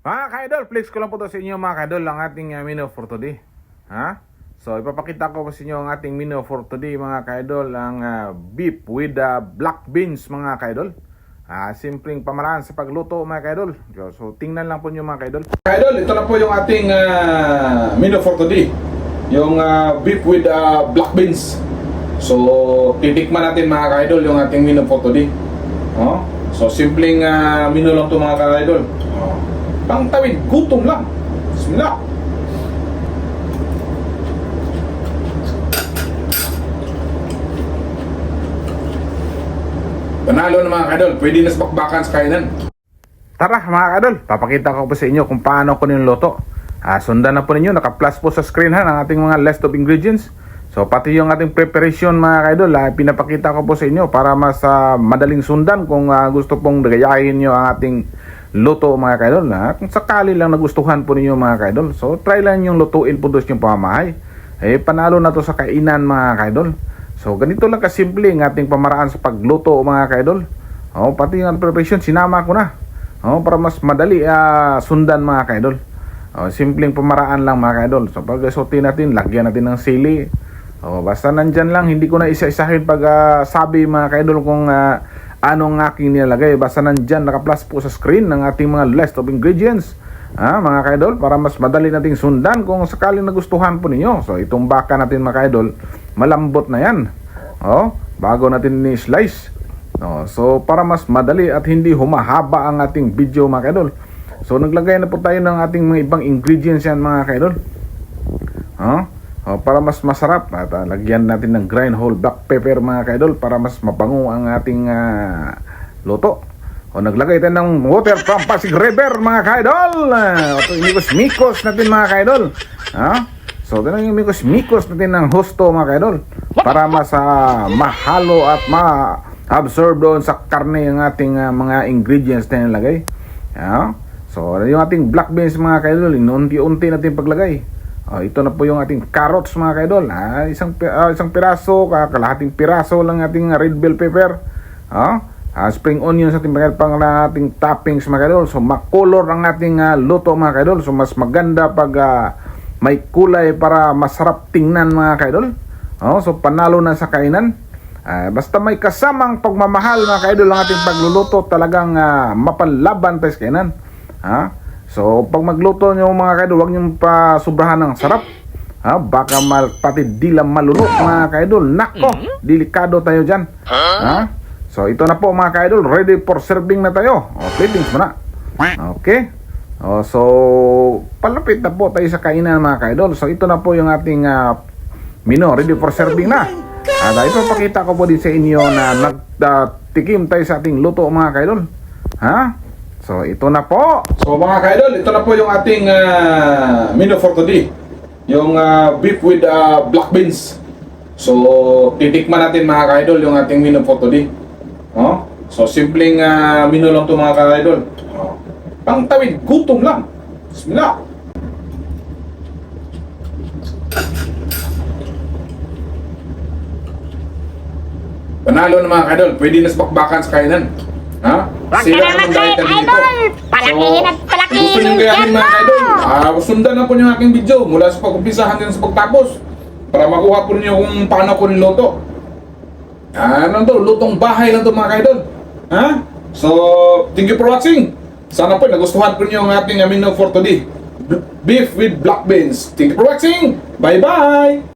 Mga ka-idol, flex ko lang po to sa inyo mga ka-idol ang ating menu for today. Ha? So ipapakita ko po sa inyo ang ating menu for today mga ka-idol, ang beef with black beans mga ka-idol. Simpleng pamaraan sa pagluto mga ka-idol. So tingnan lang po nyo mga ka-idol. Ka-idol, ito na po yung ating menu for today. Yung beef with black beans. So titikman natin mga ka-idol yung ating menu for today. So simpleng menu lang to mga ka-idol. Pangtawid, gutom lang. Bismillah. Panalo na mga kadol, pwede na sa bakbakan sa kainan. Tara mga kadol, papakita ko po sa inyo kung paano ko niluto. Sundan na po ninyo, naka-plus po sa screen ang ating mga list of ingredients. So pati yung ating preparation mga kadol, pinapakita ko po sa inyo para mas madaling sundan kung gusto pong gayahin nyo ang ating luto mga kaidol. Kung sakali lang nagustuhan po ninyo mga kaidol, so try lang yung lutuin po doon yung pamamahay. Panalo na to sa kainan mga kaidol. So ganito lang kasimple ang ating pamaraan sa pagluto mga kaidol. Pati yung preparation sinama ko na para mas madali sundan mga kaidol. Simpleng pamaraan lang mga kaidol. So pag sauté natin, lagyan natin ng sili. Basta nandyan lang, hindi ko na isa-isahin pag sabi mga kaidol kung anong aking nilalagay. Basta nandyan, naka-plus po sa screen ng ating mga list of ingredients mga kaidol, para mas madali nating sundan kung sakaling nagustuhan po ninyo. So itong baka natin mga kaidol, malambot na yan bago natin ni-slice. So para mas madali at hindi humahaba ang ating video mga kaidol, so naglagay na po tayo ng ating mga ibang ingredients yan mga kaidol. Para mas masarap at lagyan natin ng grind whole black pepper mga kaidol para mas mabango ang ating luto. Naglagay tayo ng water from Pasig River mga kaidol. Ito yung mikos natin mga kaidol. So ito yung mikos natin ng husto mga kaidol para mas mahalo at ma-absorb doon sa karne yung ating mga ingredients na nilagay. So yung ating black beans mga kaidol, inunti-unti natin paglagay. Ito na po yung ating carrots mga kaidol. Isang piraso, kalahating piraso lang ating red bell pepper. Spring onions ating pang ating toppings mga kaidol. So makulor ang ating luto mga kaidol. So mas maganda pag may kulay para masarap tingnan mga kaidol. So panalo na sa kainan. Basta may kasamang pagmamahal mga kaidol ang ating pagluluto, talagang mapalaban tayo sa kainan. So pag magluto nyo mga kaidol, huwag nyo pa sobrahan ng sarap. Baka pati dilam malunok mga kaidol. Nako, delikado tayo dyan. So ito na po mga kaidol, ready for serving na tayo. Plating mo na. Okay. So palapit na po tayo sa kainan mga kaidol. So ito na po yung ating menu, ready for serving na. Ito pakita ko po din sa inyo na nagtikim tayo sa ating luto mga kaidol. So ito na po. So mga kaidol, ito na po yung ating menu for today. Yung beef with black beans. So titikman natin mga kaidol yung ating menu for today. So simpleng menu lang to mga kaidol. Pangtawid, gutom lang. Bismillah. Panalo na mga kaidol, pwede na sa bakbakan sa kainan. Huwag ka naman kahit idol! Palakihin at palakihin gusto nyo gayahin mga idol, sundan na po nyo aking video mula sa pag-umpisa hanggang sa pagtapos para makuha po nyo kung paano ko niluto. Ano to? Lutong bahay lang to mga idol. So, thank you for watching. Sana po nagustuhan po nyo ang ating menu for today. Beef with black beans. Thank you for watching. Bye-bye!